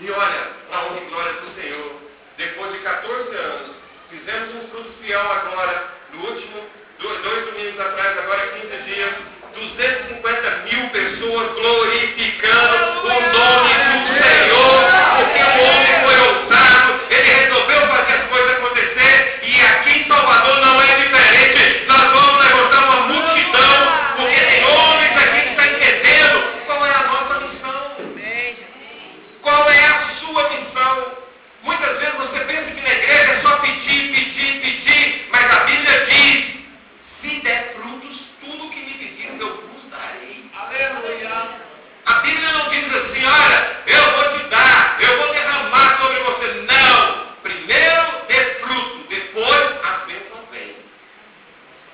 E olha, a honra e glória do Senhor, depois de 14 anos, fizemos um fruto fiel agora, no último, 2 domingos atrás, agora 15 dias, 250 mil pessoas glorificando o nome do Senhor, porque o homem foi ousado, ele resolveu fazer as coisas acontecer, e aqui em Salvador não é diferente. Nós vamos levantar uma multidão, porque tem homens aqui que estão entendendo qual é a nossa missão. Qual é a sua missão? Muitas vezes você pensa que na igreja é só pedir, pedir, pedir, mas a Bíblia diz: se der frutos, tudo que me pedires eu vos darei. Aleluia. A Bíblia não diz assim: olha, eu vou te dar, eu vou derramar sobre você. Não. Primeiro dê fruto, depois a bênção vem.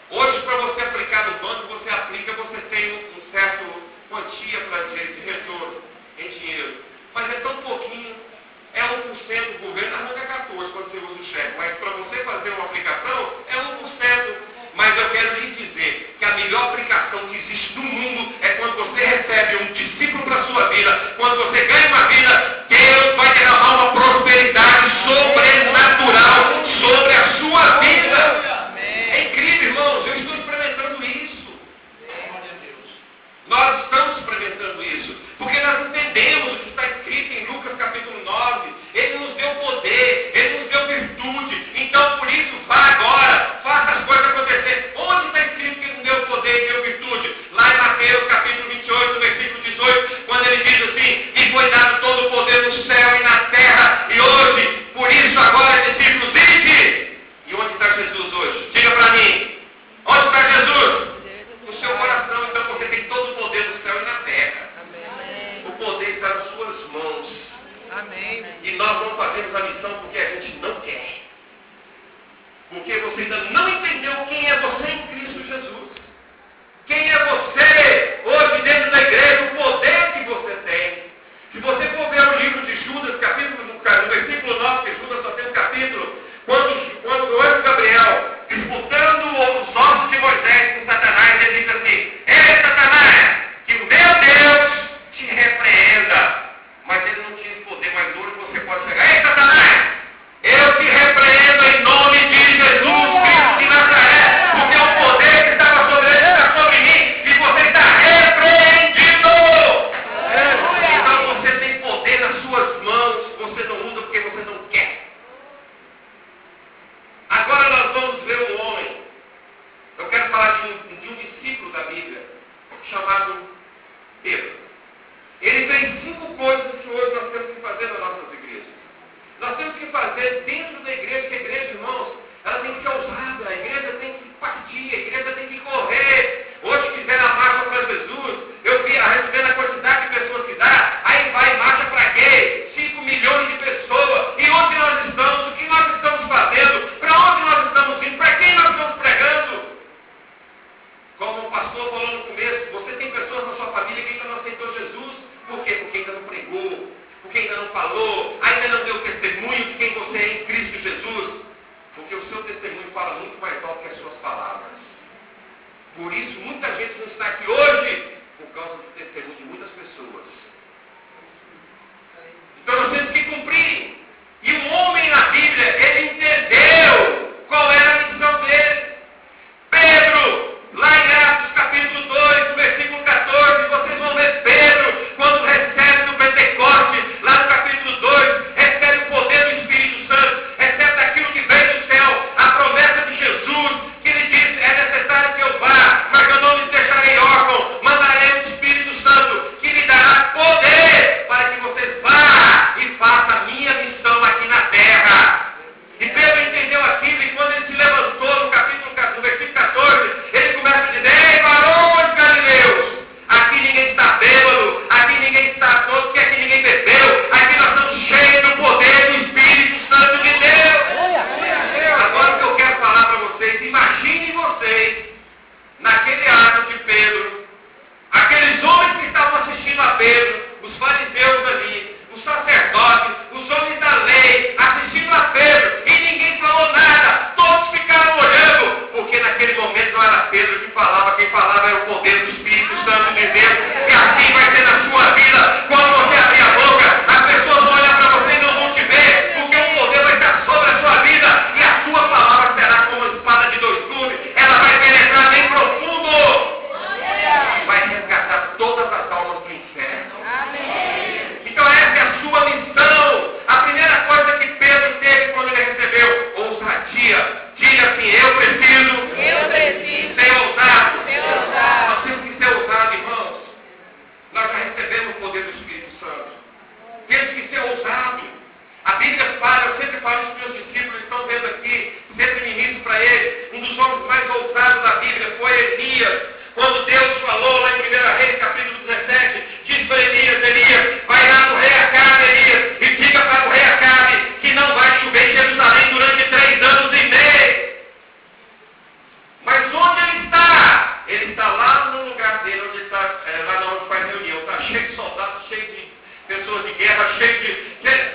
Hoje, para você aplicar no banco, você aplica, você tem um certo quantia de retorno em dinheiro. Mas é tão pouquinho, é 1%, o governo arranca 14% quando você usa o cheque. Mas para você fazer uma aplicação, é 1%. Mas eu quero lhe dizer que a melhor aplicação que existe no mundo é quando você recebe um discípulo para a sua vida. Quando você ganha uma vida, Deus vai derramar uma prosperidade sobrenatural sobre a sua vida. É incrível, irmãos. Eu estou experimentando isso. Nós estamos experimentando isso. Porque nós entendemos o que está escrito em Lucas capítulo 9. Ele nos deu poder, ele nos deu virtude. Então, por isso, vá agora, faça as coisas acontecer. Onde está escrito que ele nos deu poder e deu virtude? Lá em Mateus capítulo 28, versículo 18, quando ele diz assim: e foi dado todo o poder no céu e na terra. E hoje, por isso agora, discípulos, ide! E onde está Jesus hoje? Diga para mim. Onde está Jesus? No seu coração. Então você tem todo o poder no céu e na terra. O poder está nas suas mãos. Amém. E nós não fazemos a missão porque a gente não quer. Porque você ainda não entendeu quem é você em Cristo Jesus. Quem é você hoje dentro da igreja, o poder que você tem. Se você for ver o livro de Judas, no versículo 9, que Judas só tem um capítulo, quando o anjo Gabriel, disputando os ossos de Moisés com Satanás, ele diz assim: ei, Satanás, que o meu Deus te repreenda. Mas ele não tinha esse poder mais duro que você pode chegar: ei, Satanás, eu te repreendo em nome de Jesus Cristo de Nazaré, porque o poder que estava sobre ele está sobre mim, e você está repreendido. Então você tem poder nas suas mãos, você não usa porque você não quer. Agora nós vamos ver um homem. Eu quero falar de um discípulo da Bíblia, chamado Pedro. Ele fez 5 coisas que hoje nós temos que fazer nas nossas igrejas. Nós temos que fazer dentro da igreja, que a igreja, irmãos, ela tem que ser ousada, a igreja tem que partir, a igreja tem que correr. Hoje fizeram a marcha para Jesus, eu vi a recebendo a quantidade de pessoas que dá, aí vai marcha para quê? 5 milhões de pessoas. E onde nós estamos? O que nós estamos fazendo? Para onde nós estamos indo? Para quem nós estamos pregando? Como o pastor falou no começo, você tem pessoas na sua família que ainda não aceitou Jesus. Por quê? Porque ainda não pregou, porque ainda não falou, ainda não deu testemunho de quem você é em Cristo Jesus. Porque o seu testemunho fala muito mais alto que as suas palavras. Por isso, muita gente não está aqui hoje por causa do testemunho de muitas pessoas. Então nós temos que cumprir. E um homem na Bíblia, ele entendeu qual era a missão dele. Pedro, lá em Atos capítulo 2, versículo 14, vocês vão ver Pedro, quando recebe do Pentecoste, lá no capítulo 2, recebe o poder do Espírito Santo, recebe daquilo que vem do céu, a promessa de Jesus, que ele diz: é necessário que eu vá, mas eu não lhes deixarei órfão, mandarei o Espírito Santo, que lhe dará poder para que vocês vá e façam a minha missão aqui na terra. E Pedro entendeu aquilo, e quando ele se levantou no versículo 14, ele começa a dizer: ei, varões galileus, aqui ninguém está bêbado, aqui ninguém está todo, porque aqui ninguém bebeu, aqui nós estamos cheios do poder do Espírito Santo de Deus. Agora o que eu quero falar para vocês, imaginem vocês, naquele ato de Pedro, aqueles homens que estavam assistindo a Pedro, os fariseus ali, os sacerdotes, os homens da lei, assistindo a Pedro, e ninguém falou nada, todos ficaram olhando, porque naquele momento não era Pedro que falava, quem falava era o poder do Espírito Santo de Deus. E assim vai ser na sua vida, quando você abrir a boca, as pessoas vão olhar para raiva, cheio de...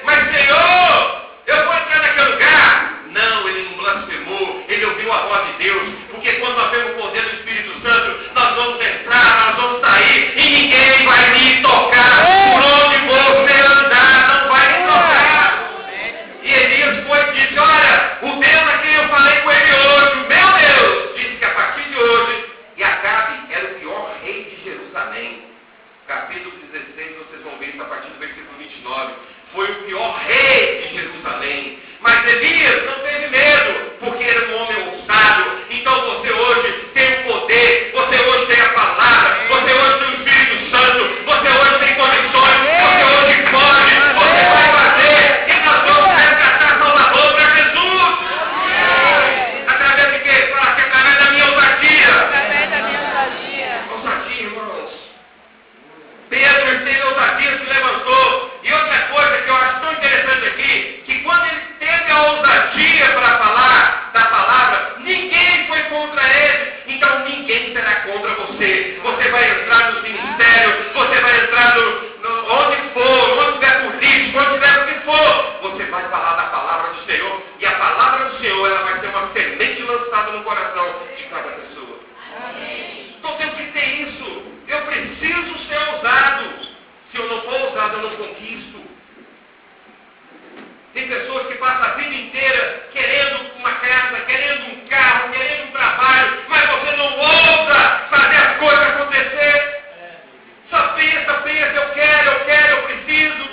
Mas, Senhor, eu vou entrar naquele lugar. Não, ele não blasfemou, ele ouviu a voz de Deus, porque quando nós temos o poder do Espírito Santo, nós vamos entrar, nós vamos sair, e ninguém vai me tocar. Por onde você andar, não vai me tocar. E Elias foi e disse, olha, o Deus a quem eu falei com ele hoje, o meu Deus, disse que a partir de hoje, e Acabe era o pior rei de Jerusalém. Capítulo 16, vocês vão ver isso a partir do versículo 29. Foi o pior rei de Jerusalém. Mas Elias não teve medo, porque era um homem ousado. Então você hoje tem o poder, você hoje tem a palavra, você hoje tem o Espírito Santo, você hoje tem condições, você hoje pode, você vai fazer, e nós vamos resgatar Salvador para Jesus. Através de quê? Fala que através da minha ousadia. Através da minha ousadia. Ousadia, irmãos. Pedro teve ousadia, se levantou. E outra coisa que eu acho tão interessante aqui, que quando ele teve a ousadia para falar da palavra, ninguém foi contra ele. Então ninguém será contra você. Você vai entrar nos ministérios, você vai entrar onde for, onde tiver político, onde tiver o que for. Você vai falar da palavra do Senhor. E a palavra do Senhor, ela vai ser uma semente lançada no coração de cada pessoa. Amém. Então temos que ter isso. Eu preciso ser ousado. Se eu não for ousado, eu não conquisto. Tem pessoas que passam a vida inteira querendo uma casa, querendo um carro, querendo um trabalho, mas você não ousa fazer as coisas acontecer. Só pensa, eu quero, eu preciso.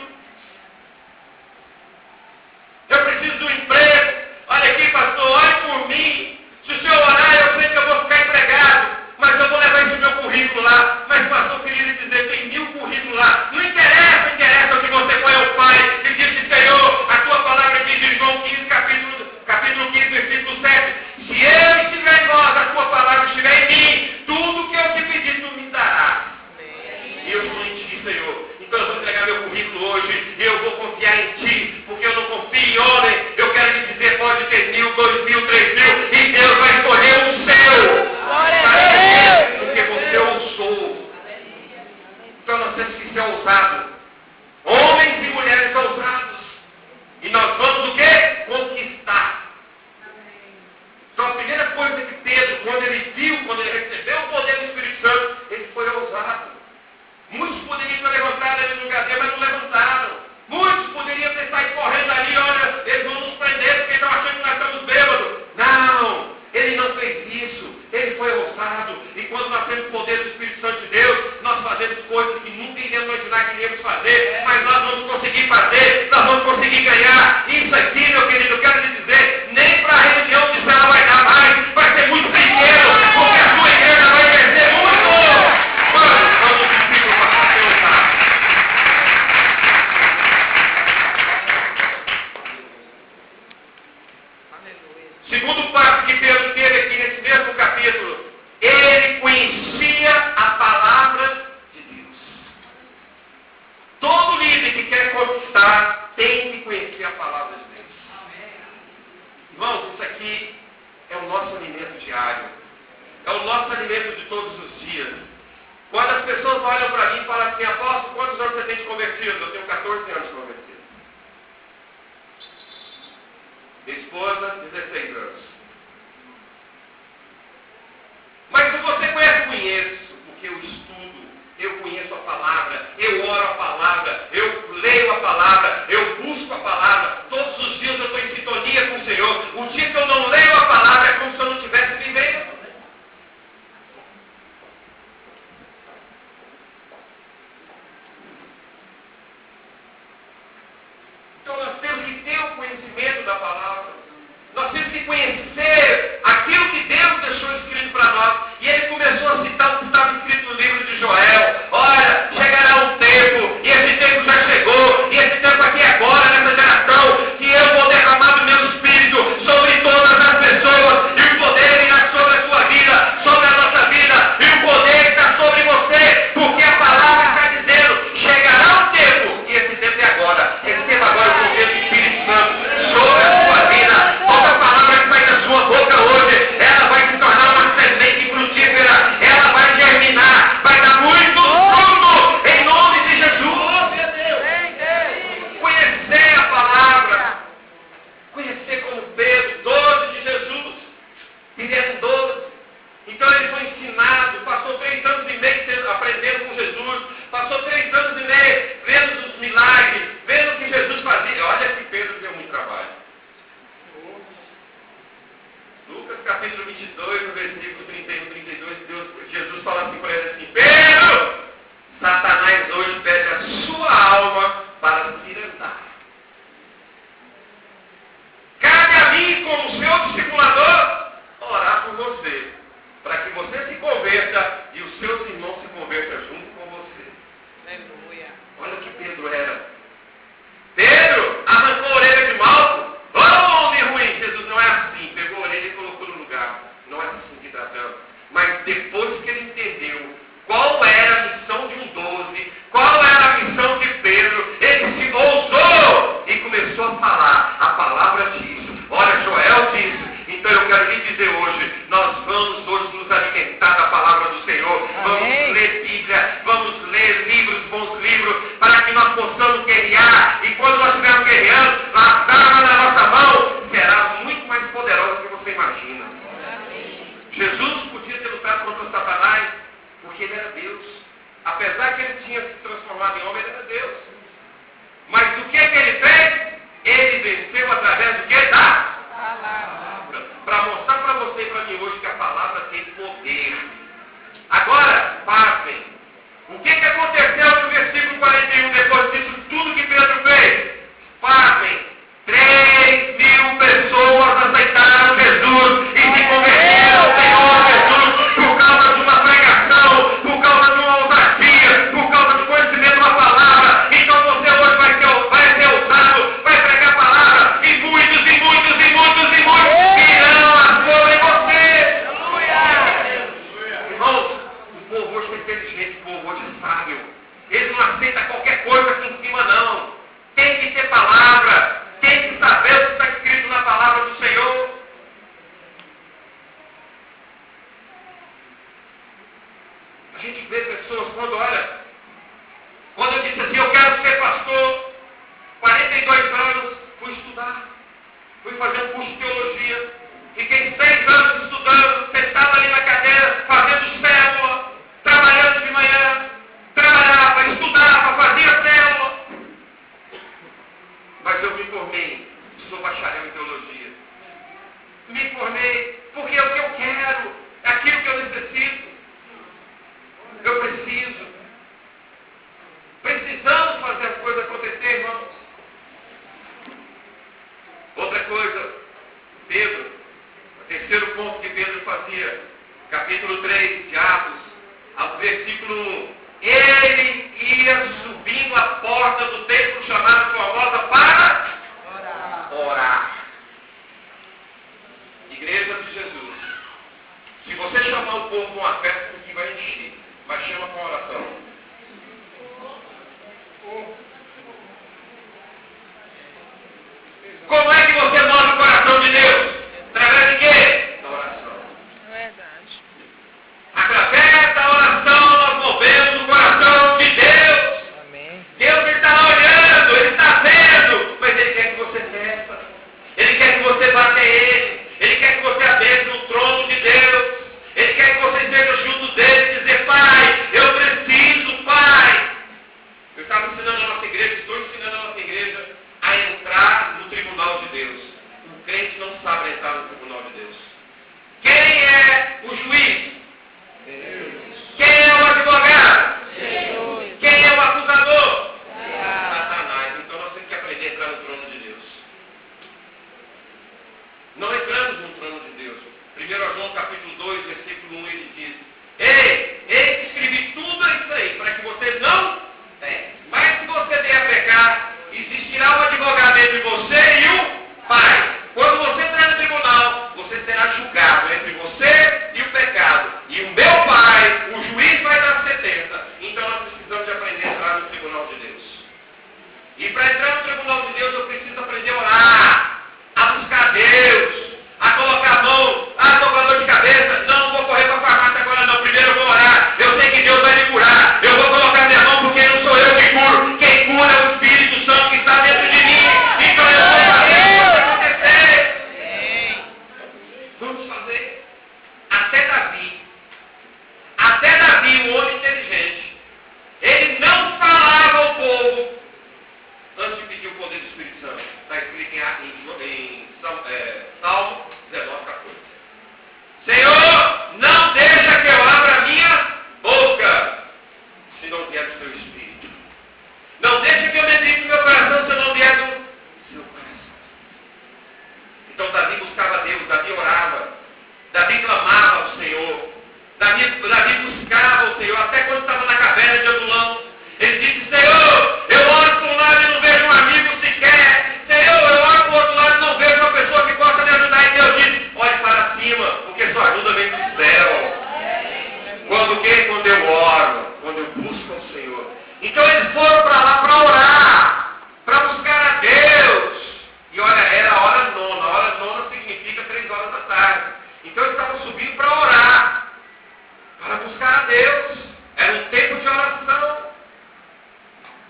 Eu preciso do emprego. Olha aqui, pastor, olhe por mim. Se o senhor orar, eu sei que eu vou ficar empregado, mas eu vou levar esse meu currículo lá. Mas, pastor, eu queria lhe dizer, tem 1000 currículos lá. Não interessa o que você foi ao Pai e disse, Senhor, a tua palavra diz em João 15, capítulo 15, versículo 7. Se eu estiver em vós, a tua palavra estiver em mim, tudo que eu te pedir, tu me darás. E eu estou em ti, Senhor. Então eu vou entregar meu currículo hoje e eu vou confiar em ti, porque eu não confio em homem. Eu quero lhe dizer, pode ter 1000, 2000, 3000, e Deus vai escolher o seu. Glória a Deus. Porque você ousou. Então nós temos que ser ousados. Homens e mulheres ousados. E nós vamos o quê? Conquistar. Então a primeira coisa que Pedro, quando ele recebeu o poder do Espírito Santo, ele foi ousado. Muitos poderiam ter levantado ali no lugar dele, mas não levantaram. Muitos poderiam ter saído correndo ali, olha, eles vão nos prender porque estão achando que nós estamos bêbados. Não, ele não fez isso. Ele foi ousado. E quando nós temos o poder do Espírito Santo de Deus, nós fazemos coisas que nunca iremos imaginar que iríamos fazer, mas nós vamos conseguir fazer, nós vamos conseguir ganhar. Isso aqui, meu querido, eu quero lhe dizer, nem para a religião de Israel vai dar mais, vai ser muito pequeno, porque a sua igreja vai crescer muito. Vamos discípulos para ser ousado. Segundo passo que Pedro teve aqui nesse mesmo capítulo, ele conhecia a palavra de Deus. Todo líder que quer conquistar tem que conhecer a palavra de Deus. Irmãos, isso aqui é o nosso alimento diário. É o nosso alimento de todos os dias. Quando as pessoas olham para mim e falam assim, apóstolo, quantos anos você tem de convertido? Eu tenho 14 anos de convertido. Minha esposa, 16 anos. Mas se você conhece, conheço, porque eu estudo, eu conheço a palavra, eu oro a palavra, eu leio a palavra, eu busco a palavra. Todos os dias eu estou em sintonia com o Senhor. O dia que eu não leio a palavra é como se eu não estivesse vivendo. Então nós temos que ter o conhecimento da palavra. Nós temos que conhecer aquilo que Deus deixou escrito para nós. E ele começou a citar o que estava escrito no livro de Joel. Olha, chegará um tempo, e esse tempo já chegou, e esse tempo aqui é agora, nessa geração, que eu vou derramar do meu Espírito sobre todas as pessoas, e o poder virá sobre a sua vida, sobre a nossa vida, e o poder está sobre você, porque a palavra está dizendo, chegará um tempo, e esse tempo é agora. Receba agora o poder do Espírito Santo sobre a sua vida. Toda palavra que sai da sua boca hoje, ela vai se tornar uma semente frutífera, ela vai olha o que Pedro era. Pedro arrancou a orelha de Malco. Ô, homem ruim! Jesus não é assim. Pegou a orelha e colocou no lugar. Não é assim que tratamos. Mas depois que ele entendeu qual era a missão de um 12, qual era a missão de Pedro, ele se ousou e começou a falar. A palavra diz. Olha, Joel disse. Então eu quero lhe dizer hoje, nós vamos hoje nos alimentar da palavra do Senhor. Vamos ler Bíblia, vamos ler livros, bons livros, para que nós possamos guerrear. E quando nós estivermos guerreando, a arma na nossa mão será muito mais poderosa do que você imagina. Jesus podia ter lutado contra Satanás, porque ele era Deus. Apesar que ele tinha se transformado em homem, ele era Deus. Mas o que é que ele fez? Ele venceu através do que? Da palavra. Para mostrar para você e para mim hoje que a palavra tem poder. Agora, pasmem. O que aconteceu no versículo 41, depois disso tudo que Pedro fez? Pasmem. 3.000 pessoas aceitaram Jesus e se converteram ao Senhor Jesus por causa de uma pregação, por causa de uma ousadia, por causa do conhecimento da palavra. Então você hoje vai ser ousado, vai pregar a palavra e muitos irão sobre você. Irmãos, o povo hoje é inteligente, o povo hoje é sábio. Ele não aceita qualquer coisa aqui em cima, não. Tem que ter palavra, tem que saber o que está escrito na palavra do Senhor. A gente vê pessoas quando eu disse assim, eu quero ser pastor, 42 anos, fui estudar, fui fazer um curso de teologia, fiquei 6 anos estudando, sentado ali na cadeira, fazendo célula, trabalhando de manhã, trabalhava, estudava, fazia célula. Mas eu me formei, sou bacharel em teologia. Me formei porque é o que eu quero, é aquilo que eu necessito. Eu preciso. Precisamos fazer as coisas acontecer, irmãos. Outra coisa, Pedro, o terceiro ponto que Pedro fazia, capítulo 3 de Atos, ao versículo 1. Ele ia subindo a porta do templo chamado Formosa para orar. Igreja de Jesus. Se você chamar o povo para uma festa, que vai encher, mas chama com oração. Como é que você move o coração de Deus? Através de quê? Da oração. Verdade. Através da oração nós movemos o coração de Deus. Amém. Deus está olhando, Ele está vendo, mas Ele quer que você peça. Ele quer que você vá até Ele. Ele quer que você abençoe o trono de Deus. Ele quer que você esteja junto dele e dizer, Pai, eu preciso, Pai. Eu estava ensinando a nossa igreja, estou ensinando a nossa igreja a entrar no tribunal de Deus. O crente não sabe entrar no tribunal de Deus. Quem é o juiz? Deus. Quem é o advogado? Jesus. Quem é o acusador? Ah. Satanás. Então nós temos que aprender a entrar no trono de Deus. Não entramos no trono de Deus. 1 João capítulo 2, versículo 1, ele diz, Ei, escrevi tudo isso aí, para que você não peque. Mas se você vier a pecar, existirá um advogado entre você e o Pai. Quando você entrar no tribunal, você será julgado entre você e o pecado. E o meu Pai, o juiz, vai dar sentença. Então nós precisamos de aprender a entrar no tribunal de Deus. E para entrar no tribunal de Deus, eu preciso aprender a orar, a buscar Deus, a colocar a mão, estou com dor de cabeça, não vou correr para a farmácia agora não, primeiro eu vou orar, eu sei que Deus vai me curar, eu vou colocar minha mão porque não sou eu que curo, quem cura é o Espírito Santo que está dentro de mim, então eu vou fazer isso acontecer. Vamos fazer. Até Davi, um homem inteligente, ele não falava ao povo antes de pedir o poder do Espírito Santo. Está escrito em Atos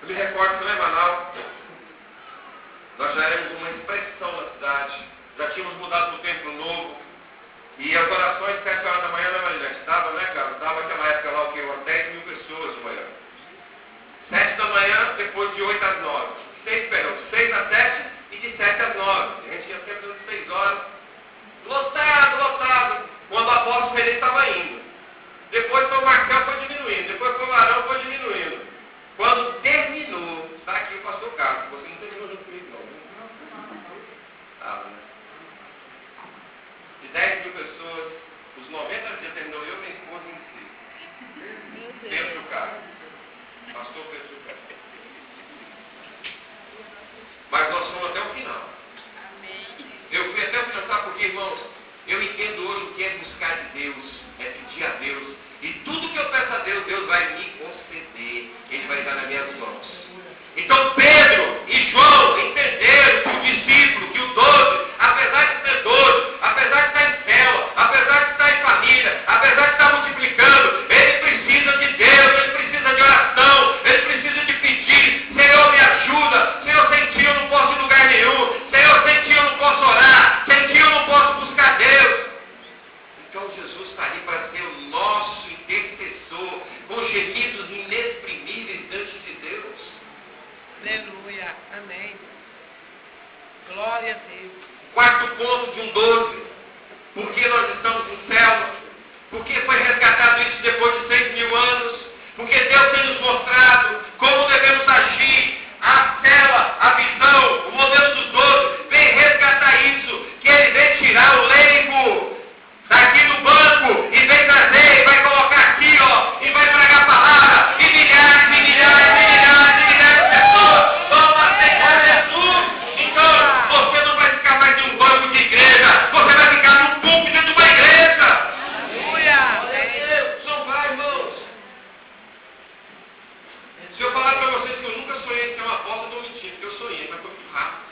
Eu me recordo que lá em Manaus, nós já éramos uma expressão na cidade, já tínhamos mudado para o Templo Novo, e as orações, 7 horas da manhã, né, Marilene? Estava, né, cara? Estava naquela época lá, o que? Umas 10 mil pessoas de manhã. 7 da manhã, depois de 8 às 9. 6 às 7 e de 7 às 9. A gente ia sempre às 6 horas. Lotado, lotado. Quando o apóstolo René estava indo. Depois foi o Marcel, foi diminuindo. Depois foi o Arão, foi diminuindo. Quando terminou, está aqui o pastor Carlos. Você não terminou junto comigo, não. Estava, né? De 10 mil pessoas, os 90 dias terminou eu, minha esposa e minha filha. Dentro do carro. Pastor Pedro do carro. Mas nós fomos até o final. Amém. Eu fui até o final, sabe por quê, irmãos? Eu entendo hoje o que é buscar de Deus, é pedir a Deus. E tudo que eu peço a Deus, Deus vai me conceder. Ele vai dar nas minhas mãos. Então Pedro e João entenderam que o discípulo, que o 12, apesar de ser 12, apesar de estar em célula, apesar de estar em família, apesar de estar multiplicando, ele precisa de Deus, ele precisa de oração, ele precisa de pedir. Senhor, me ajuda. Senhor, sem ti eu não posso ir em lugar nenhum. Senhor, sem ti eu não posso orar. Sem ti eu não posso buscar Deus. Então Jesus está ali para ser o nosso intercessor, com gemidos inexprimíveis diante de Deus. Aleluia. Amém. Glória a Deus. Quarto ponto de um 12. Por que nós estamos em célula? Porque foi resgatado isso depois de 6.000 anos. Porque Deus tem nos mostrado como devemos agir. A célula, a visão, o modelo dos 12 vem resgatar isso. Que ele vem tirar o leigo daqui do banco e vem trazer, e vai colocar aqui, ó, e vai pregar a palavra. E milhares, e milhares, e milhares, e milhares de pessoas vão aceitar Jesus. Então, você não vai ficar mais em um banco de igreja, você vai ficar num púlpito de uma igreja. Aleluia. Não vai, irmãos. Se eu falar para vocês que eu nunca sonhei em ser uma apóstolo, eu estou mentindo, porque eu sonhei, mas foi muito rápido.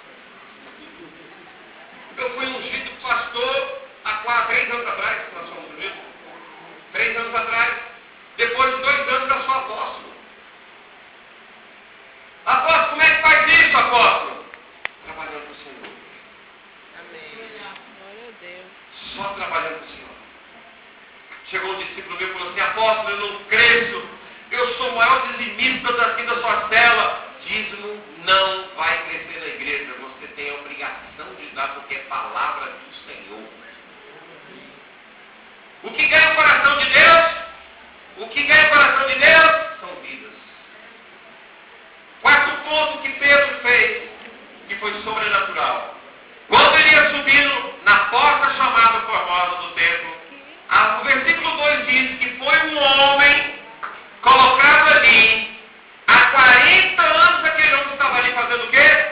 Eu fui ungido pastor há 3 anos atrás, nós fomos ungidos. 3 anos atrás, depois de 2 anos eu sou apóstolo. Apóstolo, como é que faz isso, apóstolo? Trabalhando para o Senhor. Amém. Glória a Deus. Só trabalhando para o Senhor. Chegou um discípulo meu e falou assim: apóstolo, eu não cresço. Eu sou o maior dizimista daqui da sua cela. Dízimo não vai crescer na igreja. Você tem a obrigação de dar, porque é palavra do Senhor. O que ganha o coração de Deus? O que ganha o coração de Deus? São vidas. Quarto ponto que Pedro fez, que foi sobrenatural. Quando ele ia subindo na porta chamada formosa do templo, o versículo 2 diz que foi um homem colocado ali, há 40 anos aquele homem estava ali fazendo o quê?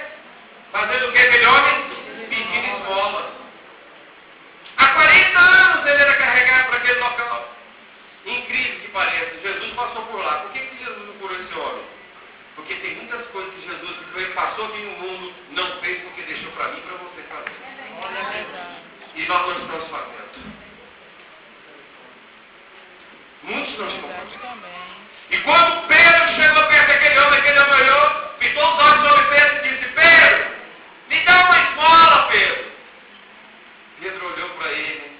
Fazendo o quê aquele homem? Pedindo esmola. Há 40 anos ele era carregado para aquele local. Incrível que pareça, Jesus passou por lá. Por que Jesus não curou esse homem? Porque tem muitas coisas que Jesus, que ele passou aqui no mundo, não fez porque deixou para mim e para você fazer. E nós não estamos fazendo. Muitos não estão fazendo. E quando Pedro chegou perto daquele homem olhou, fitou os olhos sobre Pedro e disse: Pedro, me dá uma esmola, Pedro. Pedro olhou para ele,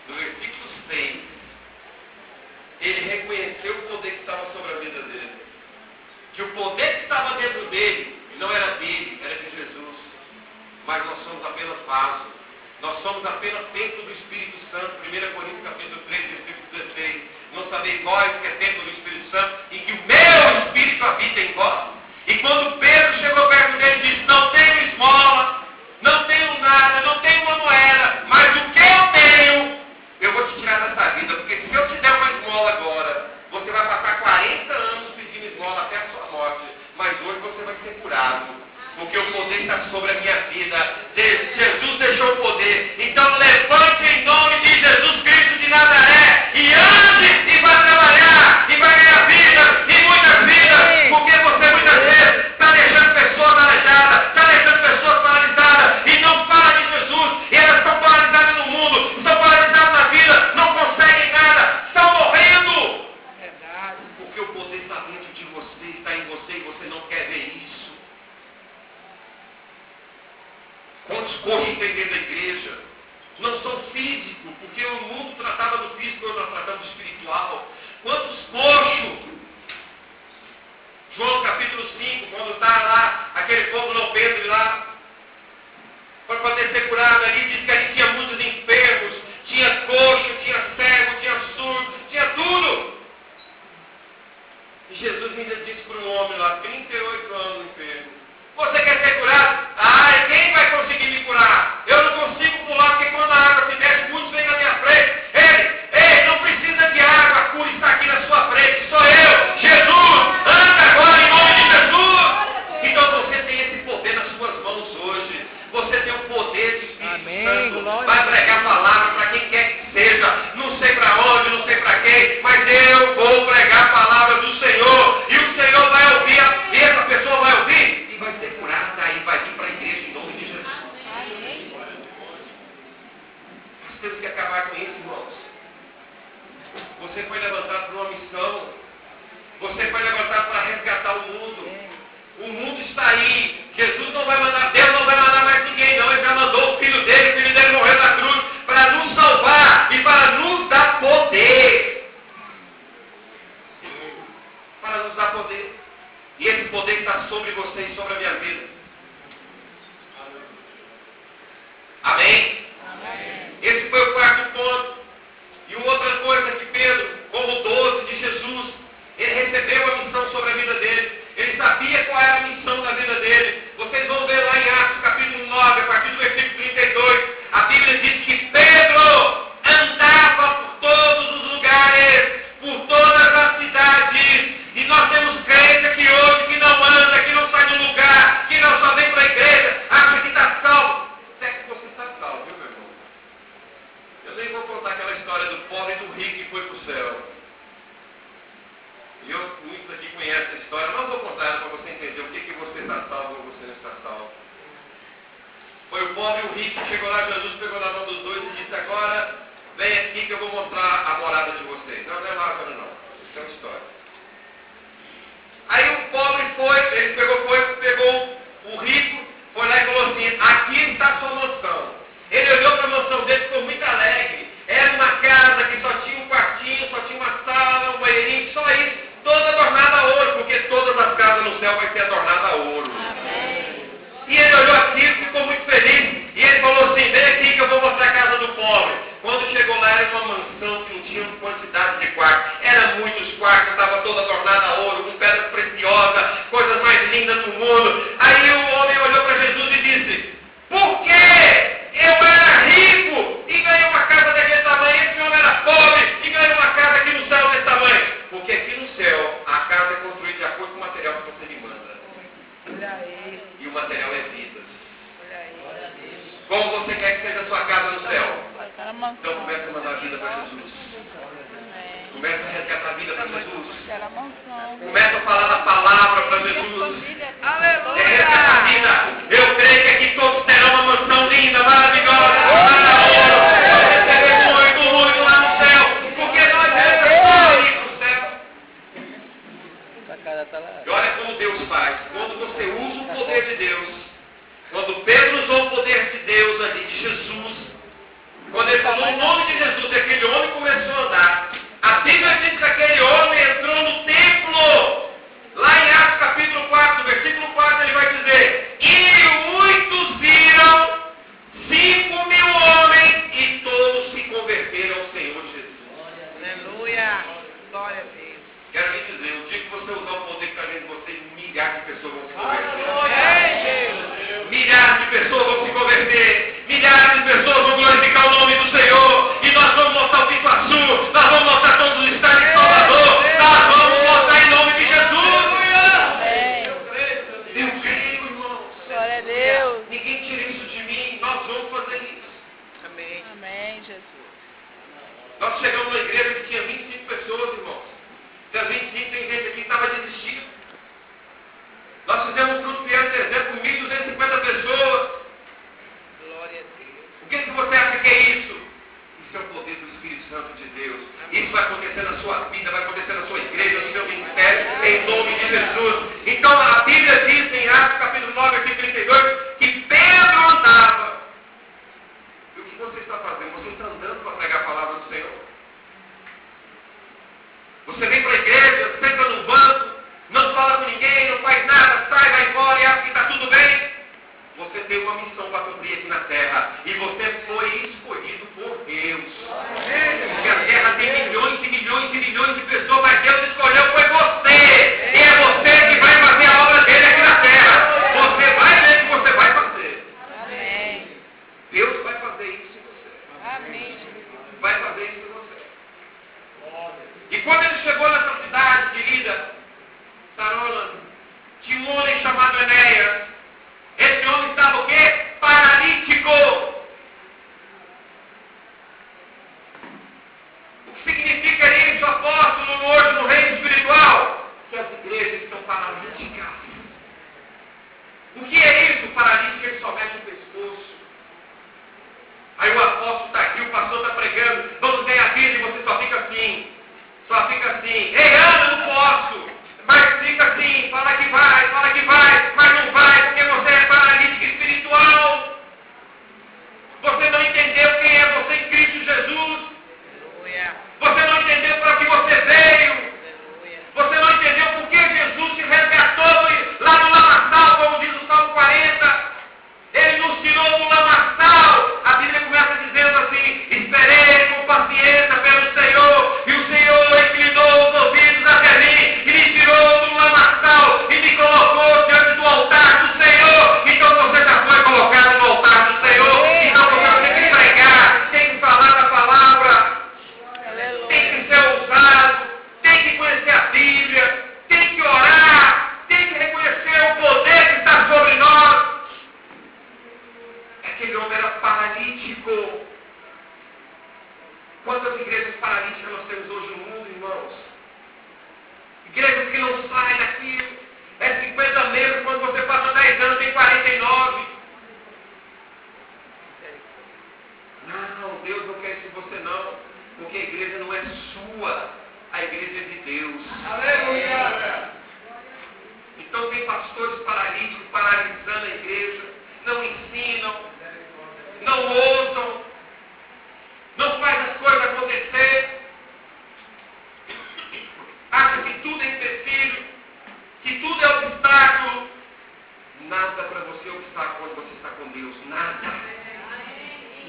no versículo 6, ele reconheceu o poder que estava sobre a vida dele. Que o poder que estava dentro dele não era dele, era de Jesus. Mas nós somos apenas vasos. Nós somos apenas templo do Espírito Santo. 1 Coríntios capítulo 3, versículo 16. Não sabeis vós que é templo do Espírito Santo e que o meu Espírito habita em vós. E quando Pedro chegou perto dele e disse: não tenho esmola, não tenho nada, não tenho uma moeda, mas o que eu tenho, eu vou te tirar dessa vida. Porque se eu te der uma esmola agora, você vai passar 40 anos pedindo esmola até a sua morte. Mas hoje você vai ser curado. Porque o poder está sobre a minha vida. Jesus deixou o poder. Então levante em nome de Jesus Cristo de Nazaré e ande e vai trabalhar e vai ganhar vida e muitas vidas. Porque você muitas vezes está deixando pessoas aleijadas, está deixando pessoas paralisadas e não fala de Jesus. E elas estão paralisadas no mundo, estão paralisadas na vida, não conseguem nada, estão morrendo. Verdade. Porque o poder está dentro de você, está em você e você coxos tem dentro da igreja? Não são físicos, porque o mundo tratava do físico, nós tratamos do espiritual. Quantos coxos? João capítulo 5, quando está lá, aquele povo não Pedro lá, para poder ser curado ali, diz que ali tinha muitos enfermos, tinha coxo, tinha cego, tinha surdo, tinha tudo. E Jesus ainda disse para um homem lá, 38 anos enfermo: você quer ser curado? Ah, quem vai conseguir me curar? Eu não consigo pular, porque quando a água se desce, muitos vêm na minha frente. Ei, não precisa de água, a cura está aqui na sua frente, sou eu, Jesus, anda agora em nome de Jesus. Então você tem esse poder nas suas mãos hoje. Você tem o poder de Espírito Santo. Vai pregar a palavra para quem quer que seja. Não sei para onde, não sei para quem, mas eu vou pregar a palavra do Senhor. E o Senhor vai ouvir, e essa pessoa vai ouvir e vai ser curada e vai vir para a igreja em nome de Jesus. Nós temos que acabar com isso, irmãos. Você foi levantado para uma missão. Você foi levantado para resgatar o mundo. O mundo está aí. Jesus não vai mandar, Deus não vai mandar mais ninguém, não. Ele já mandou o filho dele morreu na cruz para nos salvar e para nos dar poder. Para nos dar poder. E esse poder está sobre você e sobre a minha vida. Amém? Amém. Esse foi o quarto ponto. E uma outra coisa que Pedro, como doce de Jesus, ele recebeu a missão sobre a vida dele. Ele sabia qual era a missão da vida dele. Vocês vão ver lá em Atos capítulo 9, a partir do versículo 32. A Bíblia diz que Pedro andava por todos os lugares, por todas as cidades. E nós temos crente aqui hoje que não anda, que não sai do lugar, que não só vem para a igreja, acha que está salvo. Até que você está salvo, viu, meu irmão? Eu nem vou contar aquela história do pobre e do rico que foi para o céu. E muitos aqui conhecem essa história, não vou contar ela para você entender o que você está salvo ou você não está salvo. Foi o pobre e o rico que chegou lá, Jesus pegou na mão dos dois e disse: agora vem aqui que eu vou mostrar a morada de vocês. Não é Lázaro não, isso é uma história. Aí o pobre foi, ele pegou o rico, foi lá e falou assim: aqui está a sua mansão. Ele olhou para a mansão dele e ficou muito alegre. Era uma casa que só tinha um quartinho, só tinha uma sala, um banheirinho, só isso, toda adornada a ouro, porque todas as casas no céu vai ser adornada a ouro. Amém. E ele olhou aquilo, ficou muito feliz, e ele falou assim: vem aqui que eu vou mostrar a casa do pobre. Quando chegou lá, era uma mansão que não tinha quantidade de quartos, eram muitos quartos, estava toda adornada a ouro, com pedras preciosas, coisas mais lindas do mundo. Aí o homem olhou para Jesus e disse: por quê? Eu era rico e ganhei uma casa daquele tamanho, esse homem era pobre e ganhou uma casa aqui no céu desse tamanho. Porque aqui no céu, a casa é construída de acordo com o material que você me manda. E o material é vidas. Como você quer que seja a sua casa no céu? Então comece a mandar a vida para Jesus. Comece a resgatar a vida para Jesus. Comece a falar da palavra para Jesus. Aleluia! A vida. Eu creio que aqui todos terão uma mansão linda, maravilhosa. Vamos receber muito lá no céu. Porque nós vamos ir para o céu. E olha como Deus faz. Quando você usa o poder de Deus, quando Pedro usou o poder de Deus ali, de Jesus, quando ele falou o nome de Jesus, aquele homem começou a andar. A Bíblia diz que aquele homem entrou no templo. Lá em Atos capítulo 4, versículo 4, ele vai dizer: e muitos viram, 5.000 homens, e todos se converteram ao Senhor Jesus. Aleluia! Glória a Deus. Quero lhe dizer, o dia que você usar o poder que está dentro de você, milhares de pessoas vão se converter. Milhares de pessoas vão se converter. Milhares de pessoas vão glorificar o nome do Senhor. E nós vamos mostrar o Pituaçu. Nós vamos mostrar todos os estados de Salvador. Nós vamos mostrar em nome de Jesus. Eu creio, irmãos. Glória a Deus. Ninguém tira isso de mim. Nós vamos fazer isso. Amém. Amém, Jesus. Nós chegamos numa igreja que tinha 25 pessoas, irmãos. Das 25 tem gente aqui que estava desistindo. Nós fizemos um grupo de dezembro com 1.250 pessoas. Glória a Deus. O que você acha que é isso? Isso é o poder do Espírito Santo de Deus. Isso vai acontecer na sua vida, vai acontecer na sua igreja, no seu ministério, em nome de Jesus. Então a Bíblia diz em Atos capítulo 9, versículo 32, que Pedro andava terra. E você foi escolhido por Deus. Porque a terra tem milhões e milhões e milhões de pessoas, mas Deus escolheu foi você. E é você que vai fazer a obra dele aqui na terra. Você vai ver que você vai fazer. Amém. Deus vai fazer isso em você. Amém. Vai fazer isso em você. E quando ele chegou nessa cidade, querida, Sarola, tinha um homem chamado Enéas. Esse homem estava o quê? Paralítico. O que significa isso, apóstolo, hoje no reino espiritual? Que as igrejas estão paralíticas. O que é isso? O paralítico, ele só mexe o pescoço. Aí o apóstolo está aqui, o pastor está pregando, vamos ganhar vida e você só fica assim. Só fica assim. Ei, Ana, não posso. Mas fica assim, fala que vai, mas não vai, porque você é paralítico espiritual. Você não entendeu quem é você em Cristo Jesus. Você não entendeu para que você veio. Você não entendeu por que Jesus te resgatou lá no lamaçal, como diz o Salmo 40. Ele nos tirou do lamaçal. A Bíblia começa dizendo assim: esperei com paciência pelo Senhor, e o Senhor inclinou os ouvidos até mim, e me tirou do lamaçal, e me colocou diante do altar do Senhor. Então você já foi colocado no altar do Senhor. Então você tem que pregar, tem que falar da palavra, tem que ser ousado, tem que conhecer a Bíblia, tem que orar, tem que reconhecer o poder que está sobre nós. Aquele homem era paralítico. Quantas igrejas paralíticas nós temos hoje no mundo, irmãos? Igrejas que não saem daquilo. É 50 meses, quando você passa 10 anos, tem 49. Não, Deus não quer isso de você não. Porque a igreja não é sua. A igreja é de Deus. Aleluia! Então tem pastores paralíticos paralisando a igreja. Não ensinam. Não ousam, não faz as coisas acontecer, acha que tudo é empecilho, que tudo é obstáculo. Nada para você é obstáculo quando você está com Deus, nada.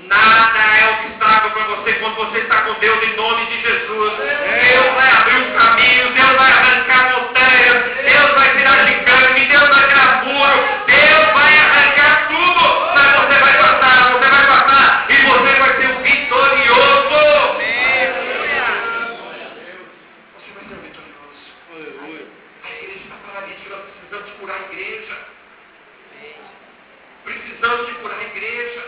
Nada é obstáculo para você quando você está com Deus, em nome de Jesus. Deus vai abrir os caminhos, Deus vai arrancar montanhas, Deus vai tirar gigante, Deus vai tirar muro, Deus vai arrancar tudo, mas você vai passar, e você vai ser um vitorioso. Você vai ser um vitorioso. A igreja está paralítica, nós precisamos de curar a igreja. Precisamos de curar a igreja.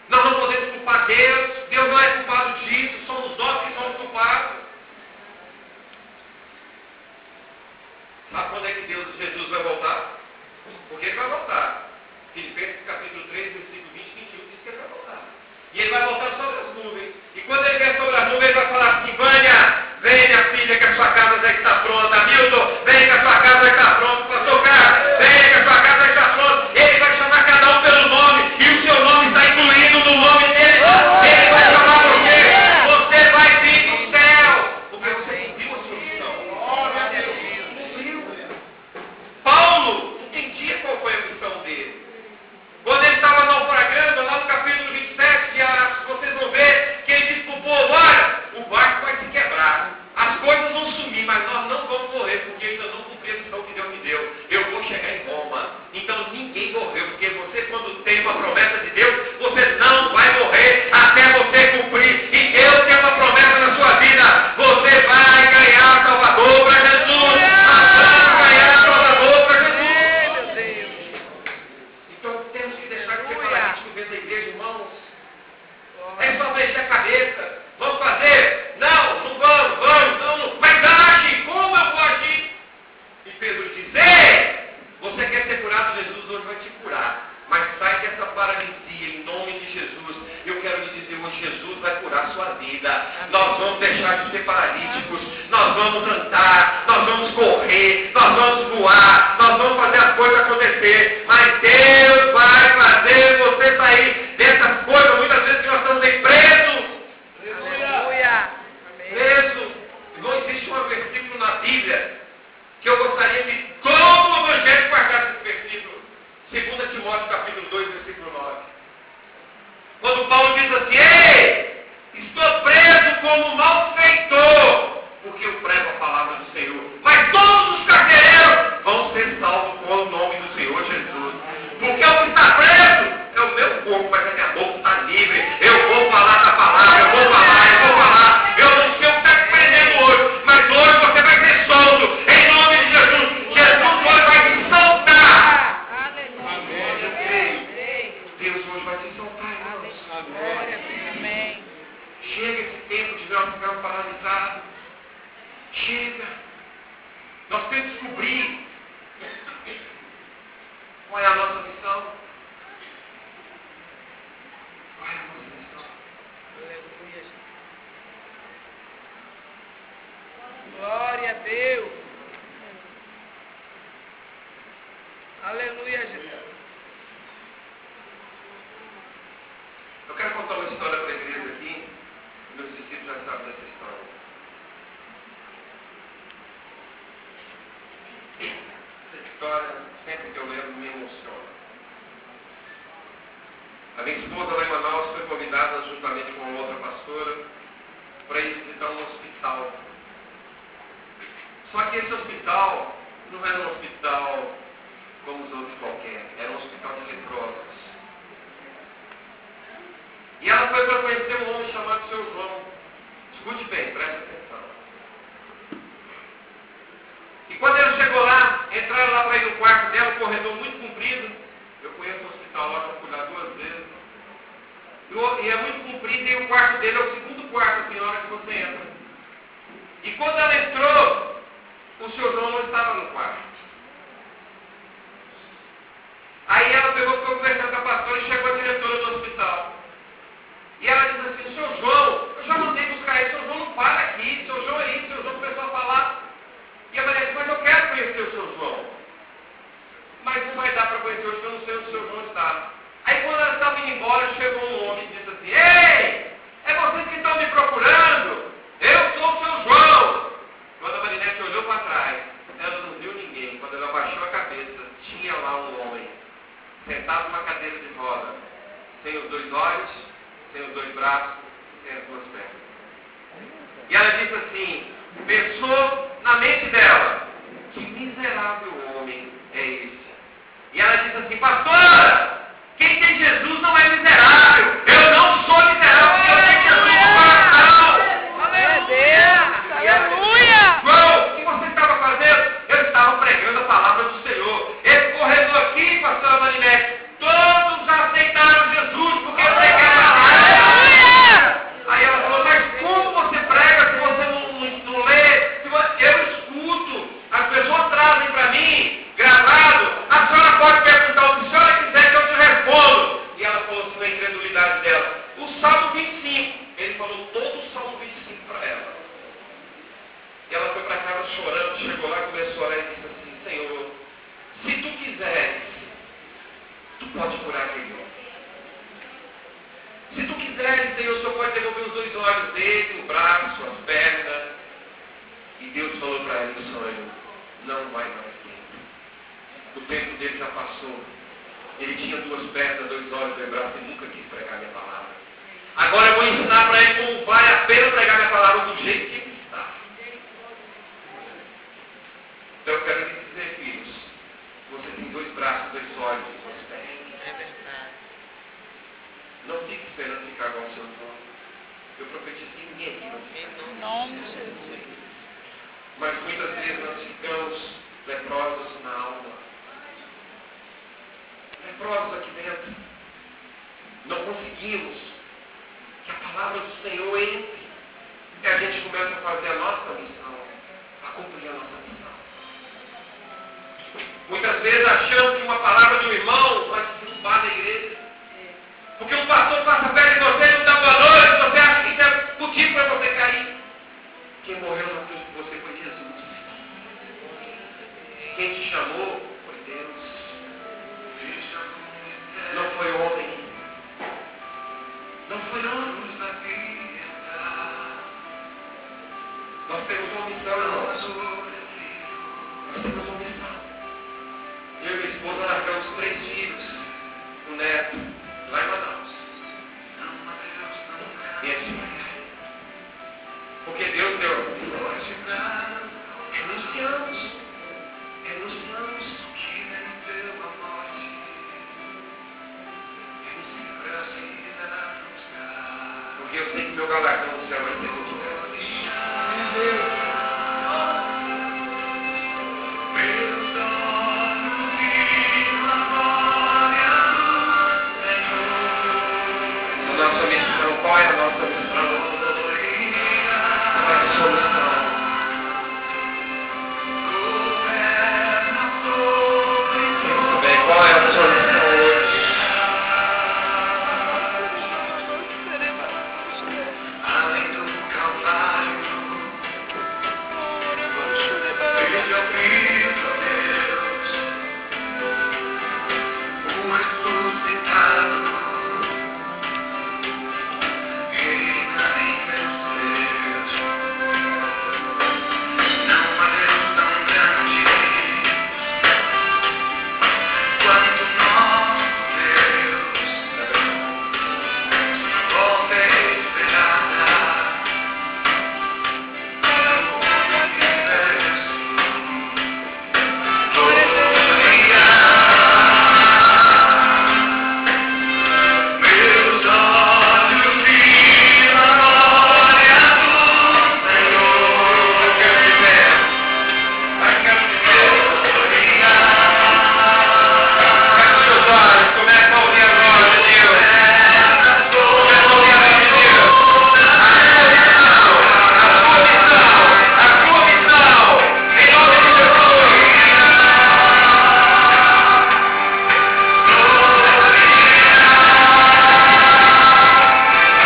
Nós não podemos culpar Deus. Deus não é culpado disso. Somos nós que somos culpados. Sabe quando é que Jesus vai voltar? Porque ele vai voltar. Filipenses capítulo 3, versículo 20 e 21 diz que ele vai voltar. E ele vai voltar sobre as nuvens. E quando ele vier sobre as nuvens, ele vai falar assim: Vânia, vem minha filha, que a sua casa já está pronta. Milton, vem que a sua casa já está pronta. Pastor Carlos, vem que a sua casa já está pronta. Ele vai chamar cada um pelo nome. E o seu nome está incluído no nome dele. Ele vai chamar você. Você vai vir do céu. Porque você cumpriu a sua missão. Cumpriu. Paulo entendia qual foi a missão dele. Quando ele estava naufragando, lá no capítulo 27, vocês vão ver que ele disse para o povo: olha, o barco vai se quebrar, as coisas vão sumir, mas nós não vamos morrer, porque ainda não cumpri a missão que Deus me deu. Eu vou chegar em Roma. Então ninguém morreu, porque você, quando tem uma promessa de Deus, você não vai morrer até você cumprir. E Deus tem uma promessa na sua vida: você vai ganhar Salvador para Jesus. Ganhar Salvador para Jesus. Então temos que deixar de ser paralítico dentro da igreja, irmãos. É só mexer a cabeça. Vamos fazer? Não vamos, não. Mas age, como eu vou agir? E Pedro diz: ei, você quer ser curado? Jesus hoje vai te curar. Mas sai dessa paralisia em nome de Jesus. Eu quero lhe dizer hoje: Jesus vai curar a sua vida. Nós vamos deixar de ser paralíticos. Nós vamos cantar, nós vamos correr, nós vamos voar, nós vamos fazer as coisas acontecer. Mas Deus vai fazer você sair dessas coisas, muitas vezes que nós estamos aí presos. Aleluia. Presos. Não existe um versículo na Bíblia que eu gostaria que todo o evangelho guardasse esse versículo. 2 Timóteo capítulo 2, versículo assim: ei, estou preso como malfeitor, porque eu prego a palavra do Senhor. Mas todos os carcereiros vão ser salvos com o nome do Senhor Jesus. Porque o que está preso é o meu corpo, mas a minha boca está livre. Eu vou falar da palavra, eu vou falar. Eu não sei o que está te prendendo hoje, mas hoje você vai ser solto. Em nome de Jesus. Jesus hoje vai te soltar. Deus hoje vai te soltar, irmãos. Amém. Chega esse tempo de nós ficarmos paralisados. Chega. Nós temos que descobrir qual é a nossa missão. Qual é a nossa missão? Glória a Deus. Aleluia, Jesus. Eu quero contar uma história para a igreja aqui. Meus discípulos já sabem dessa história. Essa história, sempre que eu lembro, me emociona. A minha esposa lá em Manaus foi convidada, juntamente com uma outra pastora, para ir visitar um hospital. Só que esse hospital não era um hospital como os outros qualquer, era um hospital de leprosos. E ela foi para conhecer um homem chamado Seu João. Escute bem, preste atenção. E quando ela chegou lá, entraram lá para ir no quarto dela, um corredor muito comprido. Eu conheço o hospital lá, para cuidar 2 vezes. E é muito comprido, e o quarto dele é o segundo quarto, assim, na hora que você entra. E quando ela entrou, o Seu João não estava no quarto. Aí ela pegou, ficou conversando com a pastora e chegou a diretora do hospital. E ela disse assim: Seu João, eu já mandei buscar ele, Seu João não para aqui, Seu João é isso, Seu João começou a falar. E a Maria disse: mas eu quero conhecer o Seu João. Mas não vai dar para conhecer hoje, porque eu não sei onde o Seu João está. Aí quando ela estava indo embora, chegou um homem e disse assim: ei, é vocês que estão me procurando? Eu sou o Seu João. Quando a Marinete olhou para trás, ela não viu ninguém. Quando ela baixou a cabeça, tinha lá um homem, sentado numa cadeira de roda, sem os 2 olhos, sem os 2 braços, sem as 2 pernas. E ela disse assim, pensou na mente dela: que miserável homem é esse? E ela disse assim: pastora, quem tem Jesus não é miserável. Eu não sou miserável, porque eu tenho Jesus no coração. Aleluia! Aleluia! João, o que você estava fazendo? Eu estava pregando a palavra do Senhor. Esse corredor aqui, pastora Marinete, todos aceitaram Jesus porque eu preguei a palavra. Aí ela falou: mas como você prega se você não lê? Eu escuto, as pessoas trazem para mim, gravado. A senhora pode perguntar o que a senhora quiser que eu te respondo. E ela falou assim, na incredulidade dela: o Salmo 25. Ele falou todo o Salmo 25 para ela. E ela foi para casa chorando, chegou lá, começou a orar e disse assim: Senhor, se tu quiseres, tu pode curar aquele homem. Se tu quiseres, Senhor, o Senhor pode devolver os 2 olhos dele, o braço, as pernas. E Deus falou para ele no sonho: não vai mais tempo. O tempo dele já passou. Ele tinha 2 pernas, 2 olhos, 2 braços e nunca quis pregar minha palavra. Agora eu vou ensinar para ele como vale a pena pregar minha palavra do jeito que ele está. Então eu quero lhe dizer, filhos, você tem 2 braços, 2 olhos e 2 pernas. É verdade. Não fique esperando ficar igual ao Seu João. Eu profetizo que ninguém aqui vai ficar. Em nome de Jesus. Mas muitas vezes nós ficamos leprosos na alma. Leprosos aqui dentro. Não conseguimos que a palavra do Senhor entre. E a gente começa a fazer a nossa missão, a cumprir a nossa missão. Muitas vezes achamos que uma palavra de um irmão vai te derrubar da igreja. Porque o pastor passa perto de você e não dá boa noite, você acha que isso é motivo para você cair. Quem morreu na cruz por você foi Jesus. Quem te chamou foi Deus. Não foi homem. Não foi homem. Nós temos uma missão, irmãos. Nós temos uma missão. Eu e minha esposa largamos 3 filhos, um neto, lá em Manaus. galardão do céu vai ser